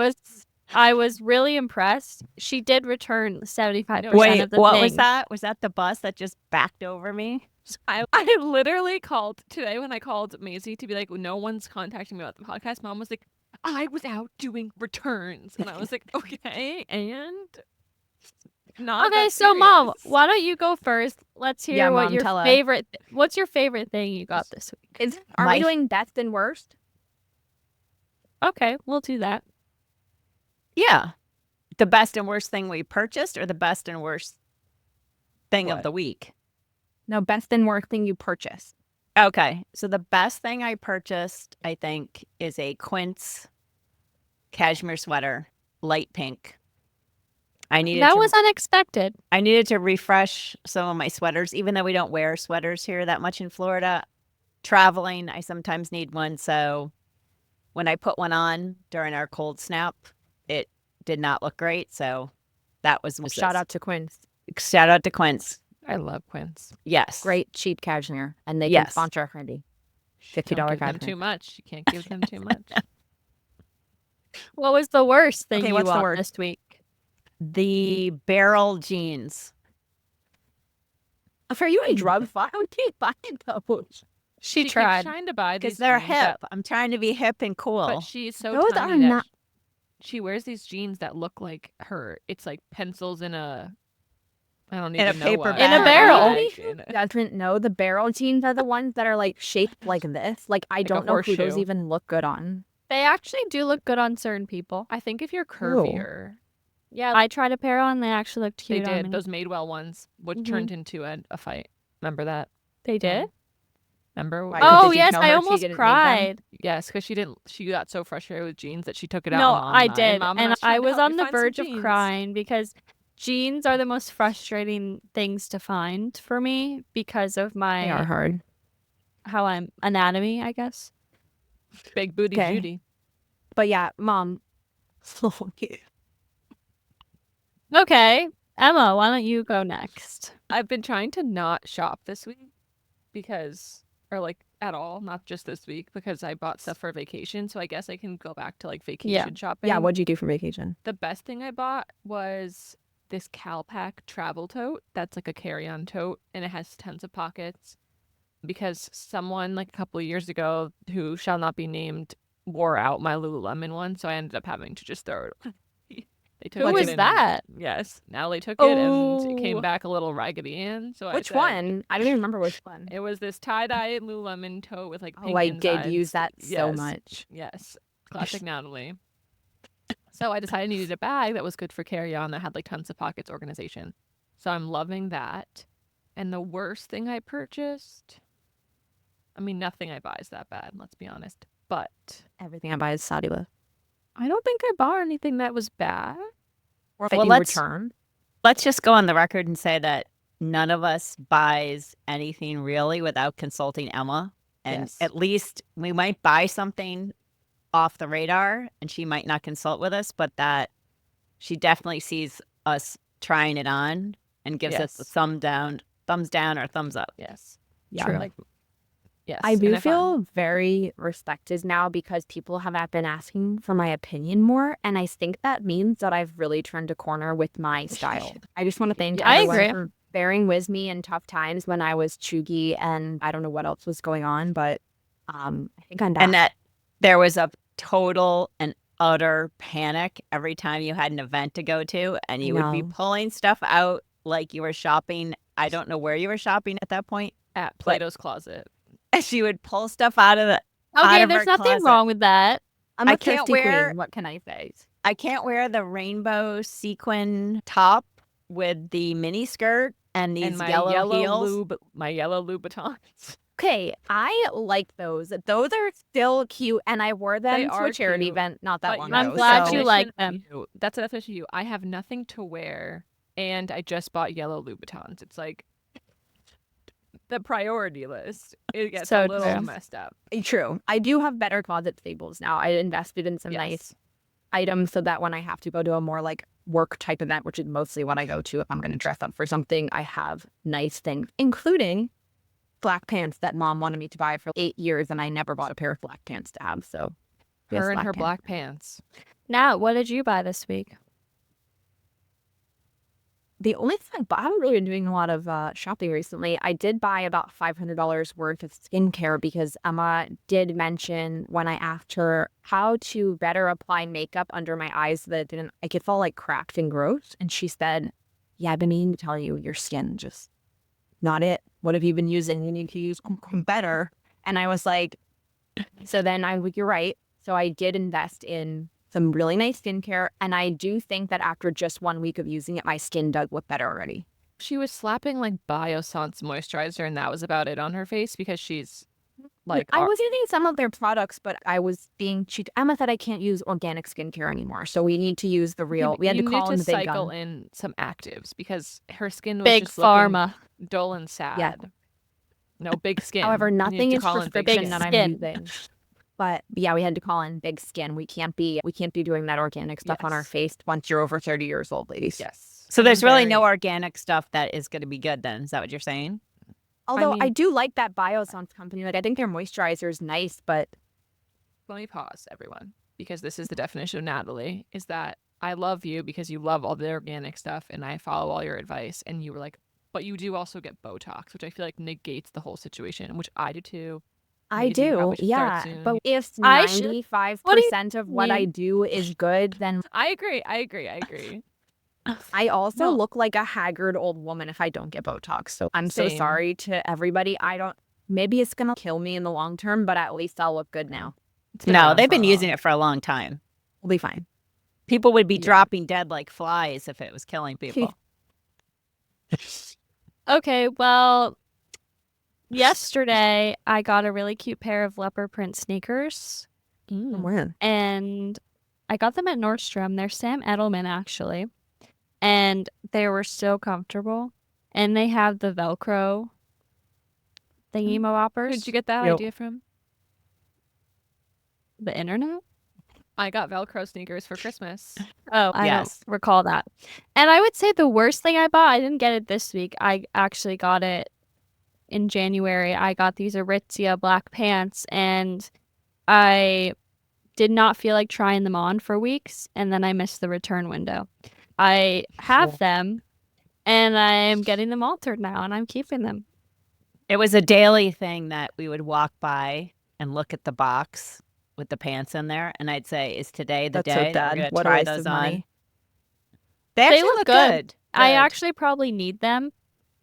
was really impressed. She did return 75% Wait, of the what things. was that? Was that the bus that just backed over me? I literally called today when I called Maisie to be like, no one's contacting me about the podcast. Mom was like, I was out doing returns. And I was like, okay, and not Okay, that so Mom, serious. why don't you go first? Let's hear Yeah, what Mom, your tell us. what's your favorite thing you got this week? Are My- we doing best and worst? Okay, we'll do that. Yeah. The best and worst thing we purchased or the best and worst thing of What? the week? No, best and worst thing you purchased. Okay. So the best thing I purchased, I think, is a Quince cashmere sweater, light pink. I needed That to, was unexpected. I needed to refresh some of my sweaters, even though we don't wear sweaters here that much in Florida. Traveling, I sometimes need one. So when I put one on during our cold snap, it did not look great. So that was Shout out to Quince. Shout out to Quince. I love Quince. Yes. Great cheap cashmere. And they can Yes. sponsor our handy. $50 Don't give them cashmere. too much. You can't give them too much. What was the worst thing Okay, you what's the bought worst? this week? The barrel jeans. Are you a drug? Why would you buy those? She keeps tried. trying to buy these Because they're jeans that- hip. I'm trying to be hip and cool. But she's so Those tiny are that not- she wears these jeans that look like her. It's like pencils in a I don't In a even know paper what. bag. In a barrel. Bag. Doesn't know the barrel jeans are the ones that are like shaped like this. Like I don't know who those horseshoe. even look good on. They actually do look good on certain people. I think if you're curvier, Yeah, I tried a pair on. They actually looked they cute on did. me. Those Madewell ones, which turned into a fight. Remember that? They did? Remember? Why? Oh, Did you yes, tell I her she almost didn't need them? cried. Yes, because she got so frustrated with jeans that she took it out No, on Mom I and did. Mom And I I was on the find some verge of jeans. crying because jeans are the most frustrating things to find for me because of They are my hard. how I'm anatomy, I guess. Big booty Okay. Judy. But yeah, Mom. Okay. Emma, why don't you go next? I've been trying to not shop this week because, or like at all, not just this week, because I bought stuff for vacation. So I guess I can go back to like vacation shopping. Yeah, what'd you do for vacation? The best thing I bought was this Calpac travel tote that's like a carry-on tote, and it has tons of pockets because someone like a couple of years ago, who shall not be named, wore out my Lululemon one, so I ended up having to just throw it away. They took Who it was and- that? Yes, Natalie took it and it came Oh. back a little Raggedy Ann. So Which I said, one? I don't even remember which one. It was this tie-dye Lululemon tote with like pink Oh, I insides. did use that so Yes. much. Yes, classic Natalie. So I decided I needed a bag that was good for carry-on that had like tons of pockets organization. So I'm loving that. And the worst thing I purchased, I mean, nothing I buy is that bad, let's be honest. But Everything I buy is Saudi love. I don't think I bought anything that was bad. Or Well, that you let's- return. Let's just go on the record and say that none of us buys anything really without consulting Emma. And Yes. at least we might buy something off the radar and she might not consult with us, but that she definitely sees us trying it on and gives us a Yes. thumbs down or thumbs up. Yes. Yeah. True. Like, yes. I and do if I'm- feel very respected now because people have been asking for my opinion more. And I think that means that I've really turned a corner with my style. I just want to thank Yeah, I everyone agree. for bearing with me in tough times when I was chuggy and I don't know what else was going on, but I think I'm back. And that there was a total and utter panic every time you had an event to go to and you would be know. pulling stuff out like you were shopping. I don't know where you were shopping at that point. at Plato's Closet. And she would pull stuff out of the Okay, of there's her nothing closet. wrong with that. I'm I a can't thirsty wear- queen. What can I say? I can't wear the rainbow sequin top with the mini skirt and these And my yellow heels. my yellow Louboutins. Okay, I like those. Those are still cute, and I wore them They to are a charity cute, event not that But long you ago. I'm glad so- you like them. That's a definition of you. I have nothing to wear, and I just bought yellow Louboutins. It's like the priority list. It gets So a little true. messed up. True. I do have better closet staples now. I invested in some nice items so that when I have to go to a more like work type event, which is mostly what I go to if I'm going to dress up for something, I have nice things, including black pants that Mom wanted me to buy for 8 years, and I never bought a pair of black pants to have. So yes, Her and her pants. black pants. Now, what did you buy this week? The only thing I haven't really been doing a lot of shopping recently. I did buy about $500 worth of skincare because Emma did mention when I asked her how to better apply makeup under my eyes so that it didn't like it felt like cracked and gross. And she said, "Yeah, I've been meaning to tell you, your skin just not it. What have you been using? You need to use better." And I was like, so then I was like, you're right. So I did invest in some really nice skincare, and I do think that after just 1 week of using it, my skin does look better already. She was slapping like Biossance moisturizer, and that was about it on her face because she's like. I was using some of their products, but I was being cheated. Emma said I can't use organic skincare anymore, so we need to use the real. We had to call in the big cycle gun. in some actives because her skin was Big just looking Pharma. dull and sad. Yeah. No, big skin. However, You need nothing to is call in Big prescription Skin. that I'm Skin. using. But yeah, we had to call in Big Skin. We can't be doing that organic stuff on our Yes. face once you're over 30 years old, ladies. Yes. So there's I'm really no very- organic stuff that is going to be good then. Is that what you're saying? Although I mean- do like that Biossance company. Like I think their moisturizer is nice, but Let me pause, everyone, because this is the definition of Natalie, is that I love you because you love all the organic stuff and I follow all your advice. And you were like, but you do also get Botox, which I feel like negates the whole situation, which I do too. I Maybe you do. probably should start Yeah. soon. But if I should- 95% What do you of what I mean? do is good, then I agree. I agree. I also No. look like a haggard old woman if I don't get Botox. So I'm so Same. sorry to everybody. Maybe it's going to kill me in the long term, but at least I'll look good now. No, they've been using it for a long time. We'll be fine. People would be dropping dead like flies if it was killing people. Okay, well, yesterday I got a really cute pair of leopard print sneakers. When? And I got them at Nordstrom. They're Sam Edelman, actually. And they were so comfortable. And they have the Velcro thingy-mo-boppers. Where'd you get that Yep. idea from? The internet? I got Velcro sneakers for Christmas. Oh, I Yes. don't recall that. And I would say the worst thing I bought, I didn't get it this week. I actually got it in January. I got these Aritzia black pants, and I did not feel like trying them on for weeks, and then I missed the return window. I have them, and I am getting them altered now, and I'm keeping them. It was a daily thing that we would walk by and look at the box with the pants in there, and I'd say, "Is today the That's so day that bad. we're going What to a try waste those of on?" money. They actually look look good. good. I Good. actually probably need them,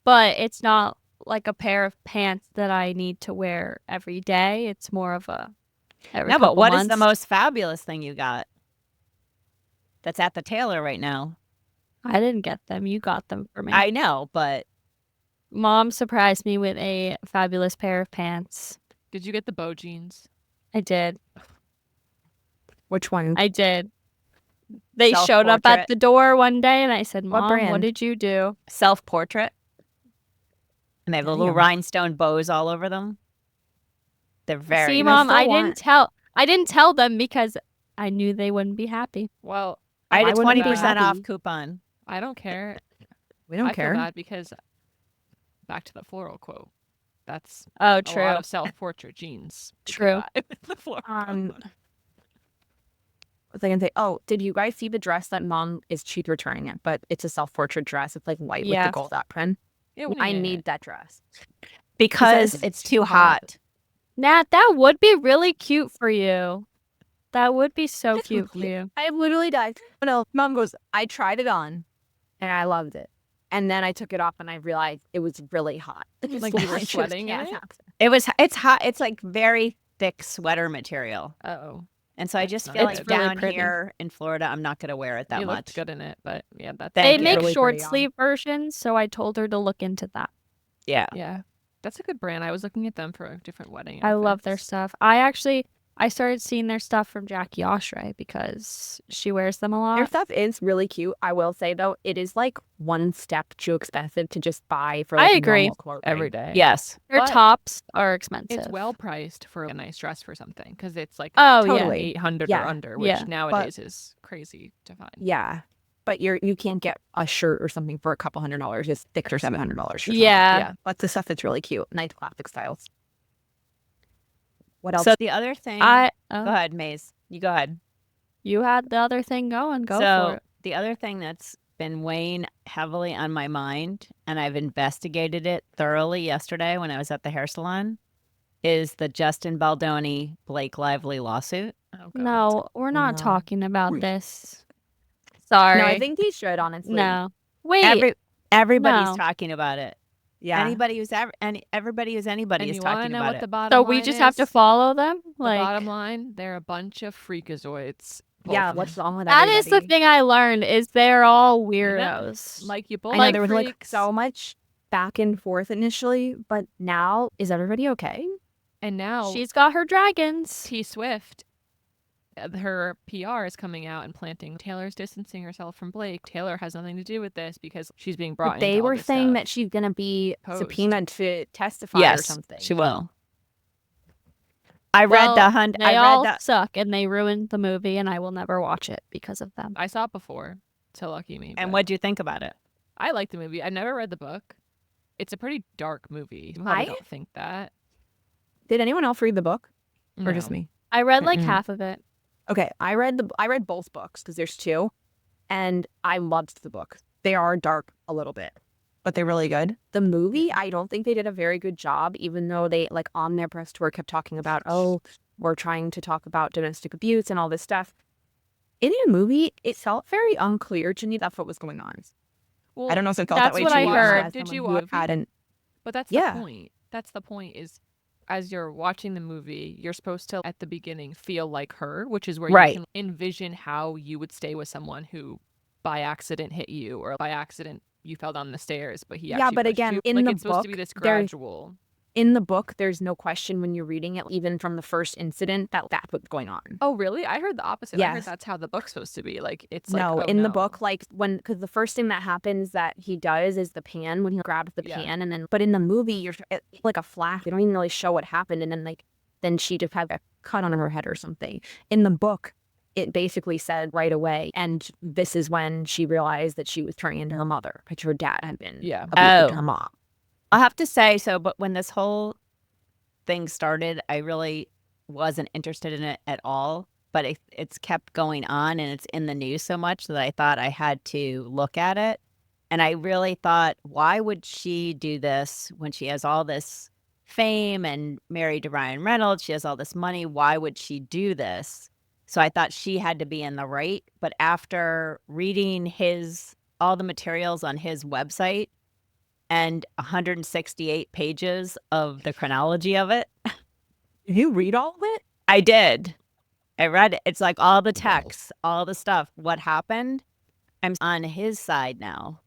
but it's not like a pair of pants that I need to wear every day. It's more of a every No, but couple what is the months. most fabulous thing you got that's at the tailor right now? I didn't get them. You got them for me. I know, but Mom surprised me with a fabulous pair of pants. Did you get the bow jeans? I did. Which one? I did. They showed up Self-portrait. at the door one day, and I said, What "Mom, brand? what did you do?" self-portrait. And they have the little Damn. rhinestone bows all over them. They're very See, I Mom, still I want- didn't tell. I didn't tell them because I knew they wouldn't be happy. Well, I had Why a wouldn't they be 20% off happy? coupon. I don't care. We don't I care. feel bad because back to the floral quote. That's Oh, a true. lot of self-portrait jeans. to True. buy with the floral quote. What was I gonna say? Oh, did you guys see the dress that Mom she's returning it? But it's a self-portrait dress. It's like white with Yeah. the gold apron. Yeah, I need that dress. Because Because it's too hot. Nat, that would be really cute for you. That would be so cute for you. I literally died. Oh, no, Mom goes, I tried it on, and I loved it. And then I took it off, and I realized it was really hot. Like you were sweating in it? It's hot. It's like very thick sweater material. Oh, And so I just not feel good. like It's really down pretty. here in Florida, I'm not going to wear it that you much. looked good in it, but yeah, that's Thank They you. make Really short pretty on. sleeve versions, so I told her to look into that. Yeah. yeah, that's a good brand. I was looking at them for a different wedding. I love their outfits. stuff. I started seeing their stuff from Jackie Oshray because she wears them a Their lot. stuff is really cute. I will say, though, it is like one step too expensive to just buy for I like agree. normal clothing. every day. Yes. Their But tops are expensive. It's well priced for a nice dress for something because it's like Oh, yeah. Totally. 800 Yeah. or under, which Yeah. nowadays is crazy to find. Yeah. But you can't get a shirt or something for a couple $100. It's $600 or $700. Yeah. Yeah. But the stuff that's really cute. Nice classic styles. What else? So the other thing. I Go ahead, Maze. You go ahead. You had the other thing going. Go so for it. the other thing that's been weighing heavily on my mind, and I've investigated it thoroughly yesterday when I was at the hair salon, is the Justin Baldoni Blake Lively lawsuit. Oh, God. No, we're not No. talking about this. Sorry. No, I think he should, honestly. No. Wait. Everybody's no. talking about it. Yeah. Everybody who's anybody And is you want to talking know about what it. the bottom So line we just have to is? follow them? The Like bottom line, they're a bunch of freakazoids. both Yeah, of what's them. wrong with that is the everybody? thing I learned is they're all Isn't it? weirdos. Like you both I know like there was like freaks, so much back and forth initially, but now is everybody okay? and now She's got her dragons. T Swift, her PR is coming out and planting. Taylor's distancing herself from Blake. Taylor has nothing to do with this because she's being brought. But they into all were this saying stuff. that she's gonna be Posed. subpoenaed to testify or Yes, something. she will. I read the hunt. They I all read the. suck, and they ruined the movie, and I will never watch it because of them. I saw it before. So lucky me. And but what'd you think about it? I like the movie. I never read the book. It's a pretty dark movie. You probably I- don't think that. Did anyone else read the book or just No. me? I read like Mm-mm. half of it. Okay, I read both books because there's two, and I loved the book. They are dark a little bit, but they're really good. The movie, I don't think they did a very good job, even though they like on their press tour kept talking about, oh, we're trying to talk about domestic abuse and all this stuff. in the movie, it felt very unclear to me that's what was going on. Well, I don't know if it felt that way what to I you. heard. Did you watch hadn't? But that's the point. That's the point is, as you're watching the movie, you're supposed to, at the beginning, feel like her, which is where you can envision how you would stay with someone who by accident hit you, or by accident you fell down the stairs, but he actually but pushed again, you. in like, the it's supposed to be this gradual. In the book, there's no question when you're reading it, even from the first incident, that's what's going on. Oh, really? I heard the opposite. Yes. I heard that's how the book's supposed to be. Like, it's no, like, in the book, like because the first thing that happens that he does is the pan, when he grabs the pan, and then, but in the movie, you're like a flash. They don't even really show what happened, and then she just had a cut on her head or something. In the book, it basically said right away, and this is when she realized that she was turning into her mother, because her dad had been abusive to her mom. I'll have to say so, but when this whole thing started, I really wasn't interested in it at all, but it's kept going on and it's in the news so much that I thought I had to look at it. And I really thought, why would she do this when she has all this fame and married to Ryan Reynolds? She has all this money. Why would she do this? So I thought she had to be in the right. But after reading all the materials on his website, and 168 pages of the chronology of it. Did you read all of it? I did. I read it. It's like all the texts, all the stuff, what happened. I'm on his side now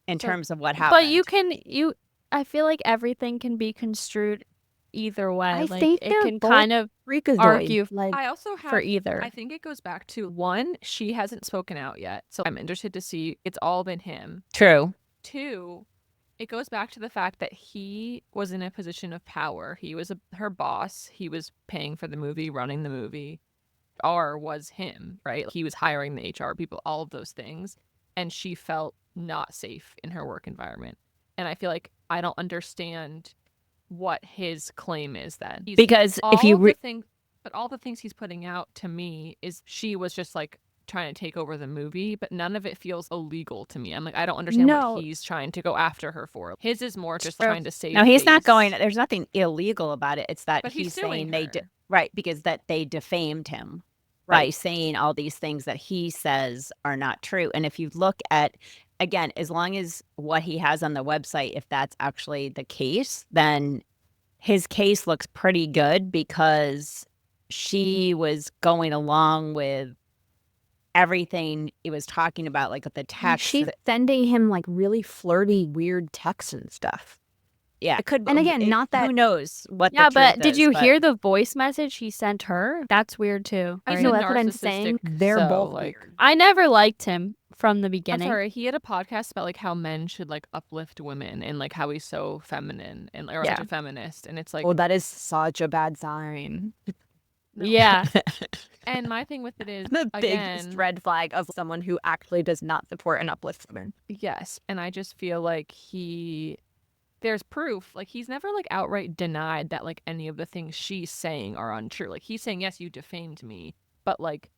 in terms of what happened. But I feel like everything can be construed either way. I like, think it can kind of argue I also have, for either. I think it goes back to, one, she hasn't spoken out yet, so I'm interested to see. It's all been him. True. Two, it goes back to the fact that he was in a position of power. He was her boss. He was paying for the movie, running the movie. R was him, right? He was hiring the HR people, all of those things. And she felt not safe in her work environment. And I feel like I don't understand what his claim is then. Because if you but all the things he's putting out to me is she was just like trying to take over the movie, but none of it feels illegal to me. I'm like, I don't understand what he's trying to go after her for. His is more just trying to save. No, he's not going. There's nothing illegal about it. It's that he's saying they right, because that they defamed him by saying all these things that he says are not true. And if you look at, again, as long as what he has on the website, if that's actually the case, then his case looks pretty good, because she was going along with everything he was talking about, like with the text. She's sending him like really flirty, weird texts and stuff. Yeah, it could. And again, not that. Who knows what? Yeah, the but truth did is, you hear the voice message he sent her? That's weird too. I know, that's what I'm saying. They're both like. I never liked him from the beginning. I'm sorry, he had a podcast about like how men should like uplift women and like how he's so feminine and or such a feminist, and it's like, oh, that is such a bad sign. No. Yeah. And my thing with it is the biggest red flag of someone who actually does not support and uplift women. Yes, and I just feel like there's proof. Like, he's never like outright denied that like any of the things she's saying are untrue. Like, he's saying, yes, you defamed me, but like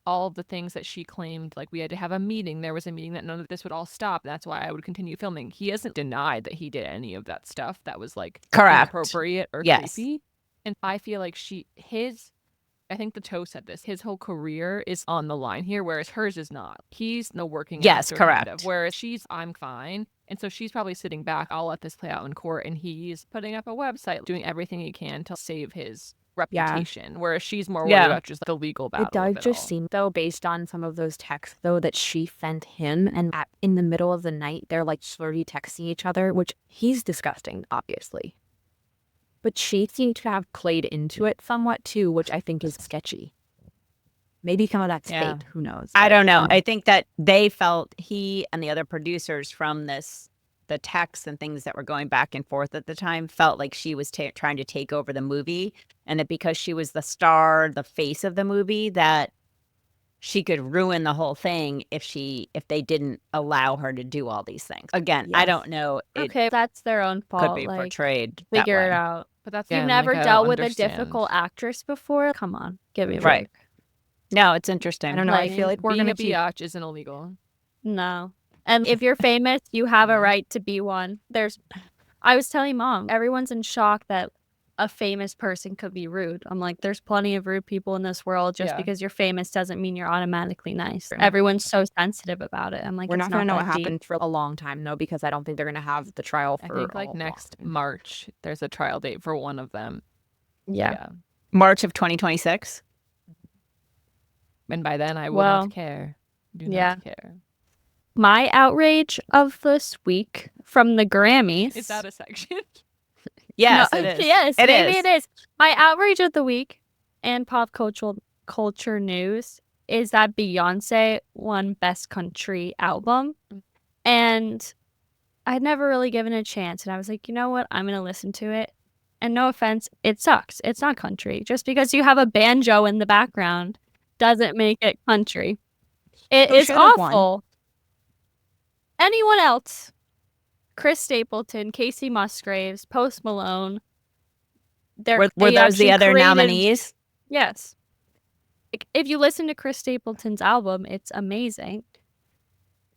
all of the things that she claimed, like we had to have a meeting. There was a meeting that none of this would all stop. That's why I would continue filming. He hasn't denied that he did any of that stuff that was like inappropriate or creepy. And I feel like I think the Toe said this. His whole career is on the line here, whereas hers is not. He's no working. Yes, actor, correct. Kind of, whereas I'm fine. And so she's probably sitting back. I'll let this play out in court. And he's putting up a website, doing everything he can to save his reputation. Whereas she's more worried about just the legal battle. It does just seem, though, based on some of those texts, though, that she sent him. And in the middle of the night, they're like flirty texting each other, which he's disgusting, obviously. But she seemed to have played into it somewhat, too, which I think is sketchy. Maybe some of that's fake. Who knows? I don't know. I think that they felt, he and the other producers from the texts and things that were going back and forth at the time, felt like she was trying to take over the movie. And that because she was the star, the face of the movie, that she could ruin the whole thing if they didn't allow her to do all these things. Again, I don't know. Okay, that's their own fault. Could be portrayed. Figure it out. But that's You've never dealt with a difficult actress before. Come on, give me a break. No, it's interesting. I don't know. I feel like we're gonna be a biatch isn't illegal. No, and if you're famous, you have a right to be one. I was telling Mom, everyone's in shock that a famous person could be rude. I'm like, there's plenty of rude people in this world. Just because you're famous doesn't mean you're automatically nice. Everyone's so sensitive about it. I'm like, we're not going to know what deep. happened for a long time, though, because I don't think they're going to have the trial for I think like next March, there's a trial date for one of them. Yeah. March of 2026. And by then, I will not care. Do not care. My outrage of this week from the Grammys. Is that a section? Yes, no, it is. Yes, it maybe is. it is. My outrage of the week and pop culture news is that Beyonce won Best Country Album. And I'd never really given it a chance. And I was like, you know what? I'm going to listen to it. And no offense, it sucks. It's not country. Just because you have a banjo in the background doesn't make it country. It is awful. Anyone else? Chris Stapleton, Casey Musgraves, Post Malone. Were those the other nominees? Yes. If you listen to Chris Stapleton's album, it's amazing.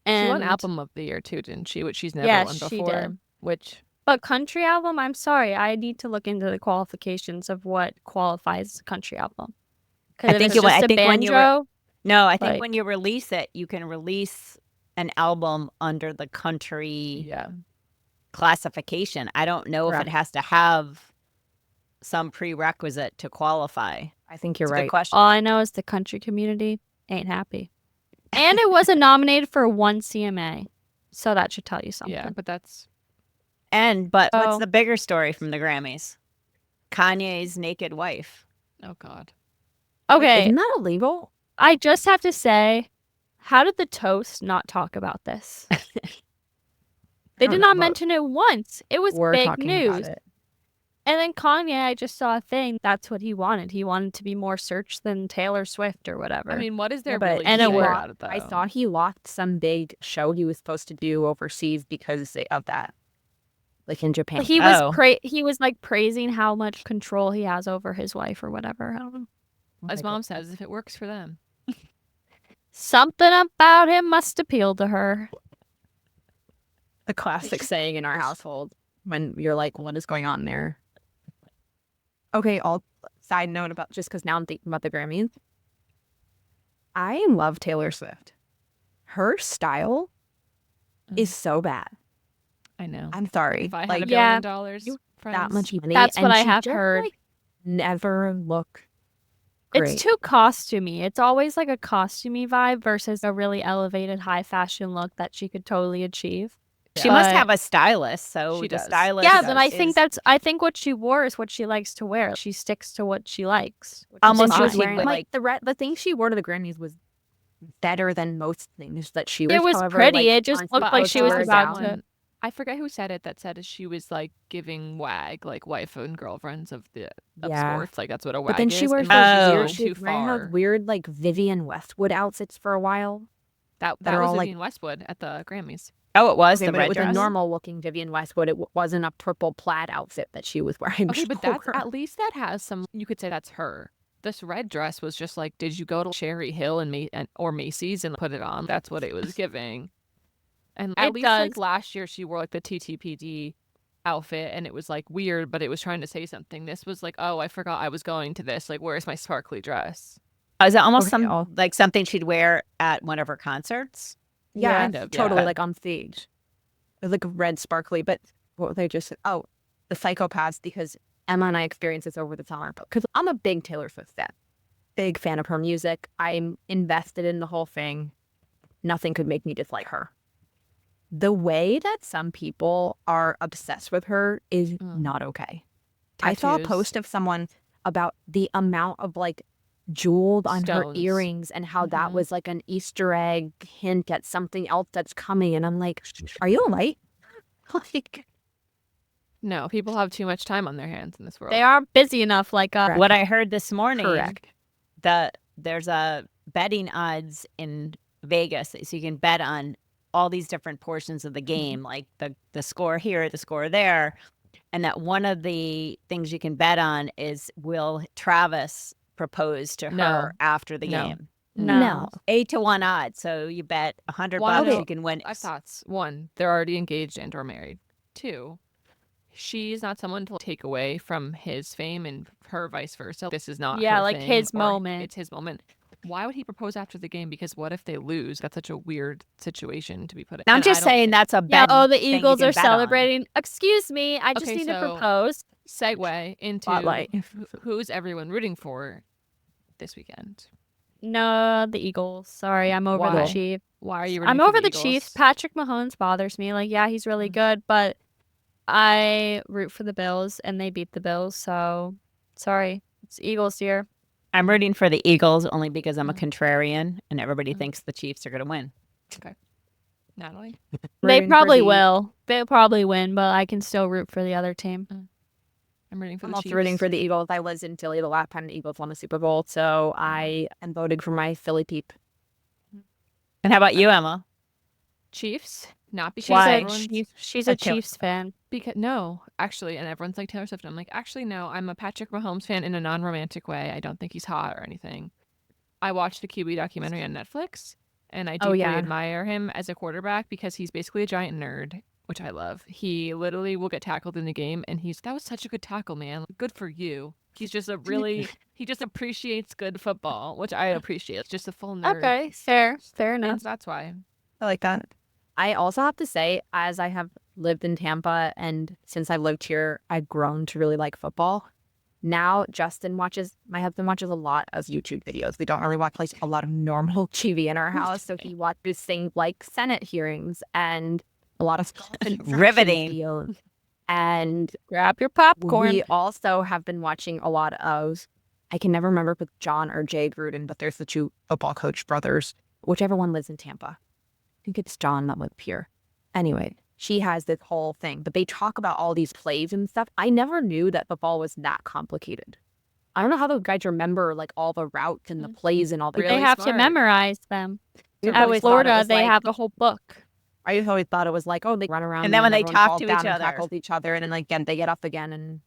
And she won Album of the Year too, didn't she? Which she's never won before. She did. Which, but country album, I'm sorry, I need to look into the qualifications of what qualifies as a country album. I think when you release it, you can release an album under the country classification. I don't know if it has to have some prerequisite to qualify. I think you're right. All I know is the country community ain't happy. And it wasn't nominated for one CMA. So that should tell you something. Yeah, but that's... But what's the bigger story from the Grammys? Kanye's naked wife. Oh, God. Okay. Isn't that illegal? I just have to say, how did the Toast not talk about this? They did not mention it once. It was big news. And then Kanye, I just saw a thing. That's what he wanted. He wanted to be more searched than Taylor Swift or whatever. I mean, what is there really and it about it, though? I thought he lost some big show he was supposed to do overseas because of that. Like in Japan. He was he was like praising how much control he has over his wife or whatever. I don't know. As Mom says, if it works for them. Something about him must appeal to her. A classic saying in our household when you're like, what is going on there? Okay, side note about just because now I'm thinking about the Grammys. I love Taylor Swift. Her style is so bad. I know. I'm sorry. If I had $1 billion, that much money. That's what I have heard. Like, never look great. It's too costumey. It's always like a costumey vibe versus a really elevated high fashion look that she could totally achieve. She must have a stylist, so she the does. stylist. Yeah, but I think what she wore is what she likes to wear. She sticks to what she likes. Almost she was wearing like the thing she wore to the Grammys was better than most things that she wears. It was pretty. It just looked like she was about to. I forget who said it. That said, she was like giving WAG, like wife and girlfriends of sports. Like that's what a WAG is. But then she wears those weird like Vivienne Westwood outfits for a while. That was Vivienne Westwood at the Grammys. Oh, it was. But it was a normal looking Vivienne Westwood. It wasn't a purple plaid outfit that she was wearing. Okay, but that's at least that has some. You could say that's her. This red dress was just like, did you go to Cherry Hill or Macy's and put it on? That's what it was giving. And at least like last year, she wore like the TTPD outfit, and it was like weird, but it was trying to say something. This was like, oh, I forgot I was going to this. Like, where's my sparkly dress? Is it almost something she'd wear at one of her concerts? Yeah, kind of, totally, like on stage. It was like red sparkly, but what they just said, the psychopaths, because Emma and I experienced this over the summer. Because I'm a big Taylor Swift fan. Big fan of her music. I'm invested in the whole thing. Nothing could make me dislike her. The way that some people are obsessed with her is not okay. Tattoos. I saw a post of someone about the amount of like jeweled on her earrings and how that was like an Easter egg hint at something else that's coming. And I'm like, are you all right? Like, no, people have too much time on their hands in this world. They are busy enough. Like what I heard this morning. Correct. There's a betting odds in Vegas, so you can bet on all these different portions of the game, like the score here, the score there, and that one of the things you can bet on is, will Travis propose to her after the game? No. 8-1 odds. So you bet $100 you can win. I thought 1, they're already engaged and or married. 2, she's not someone to take away from his fame and her vice versa. This is not Yeah, her like thing, his or moment. It's his moment. Why would he propose after the game? Because what if they lose? That's such a weird situation to be put in. I'm just saying that's a Yeah, bet. the Eagles are celebrating. Excuse me, I just need to propose. Segue into Spotlight. Who's everyone rooting for this weekend? No, the Eagles. Sorry, I'm over the Chiefs. Why are you rooting I'm for over the Eagles? Chiefs. Patrick Mahomes bothers me. Like, yeah, he's really good, but I root for the Bills, and they beat the Bills, so sorry. It's Eagles here. I'm rooting for the Eagles only because I'm a contrarian, and everybody thinks the Chiefs are going to win. Okay. Natalie? They probably will. They'll probably win, but I can still root for the other team. I'm rooting for the Chiefs. Also rooting for the Eagles. I was in Philly the last time the Eagles won the Super Bowl, so I am voting for my Philly peep. And how about you, Emma? Chiefs? Not because Why? She's a Chiefs fan. Because no, actually, and everyone's like Taylor Swift. And I'm like, actually, no. I'm a Patrick Mahomes fan in a non-romantic way. I don't think he's hot or anything. I watched the QB documentary on Netflix, and I deeply admire him as a quarterback because he's basically a giant nerd, which I love. He literally will get tackled in the game, and that was such a good tackle, man. Good for you. He's just he just appreciates good football, which I appreciate. It's just a full nerd. Okay, fair enough. That's why. I like that. I also have to say, as I have lived in Tampa and since I've lived here, I've grown to really like football. Now, my husband watches a lot of YouTube videos. We don't really watch like a lot of normal TV in our house. So he watches things like Senate hearings and a lot of riveting videos. And grab your popcorn. We also have been watching a lot of, I can never remember if it's John or Jay Gruden, but there's the two football coach brothers, whichever one lives in Tampa. I think it's John that lives here. Anyway, she has this whole thing, but they talk about all these plays and stuff. I never knew that football was that complicated. I don't know how those guys remember like all the routes and the plays and all that. They have to memorize them. At Florida, they have a whole book. I always thought it was like, oh, they run around and then when they talk to each other, and then like again they get up again and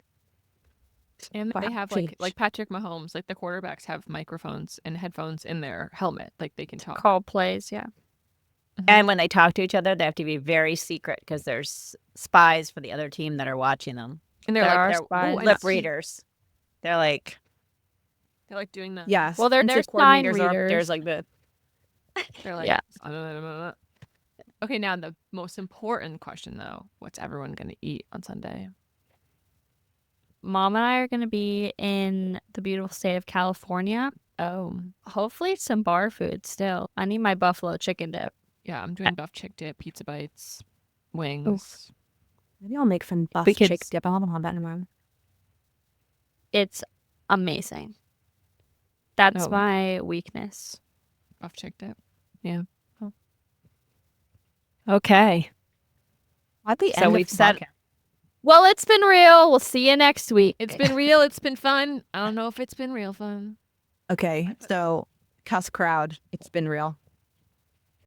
they have like Patrick Mahomes, like the quarterbacks have microphones and headphones in their helmet, like they can talk. Call plays, yeah. And when they talk to each other, they have to be very secret because there's spies for the other team that are watching them. And they're spies. Lip readers. They're like doing that. Yes. Well, they're sign readers. There's like the. They're like, yeah. Okay, now the most important question though: what's everyone going to eat on Sunday? Mom and I are going to be in the beautiful state of California. Oh, hopefully some bar food still. I need my buffalo chicken dip. Yeah, I'm doing buff chick dip, pizza bites, wings. Oof. Maybe I'll make some buff chick dip. I'll have that in a moment. It's amazing. That's my weakness. Buff chick dip. Yeah. Oh. Okay. At the end we've said. Well, it's been real. We'll see you next week. It's been real. It's been fun. I don't know if it's been real fun. Okay, so ToughCrowd. It's been real.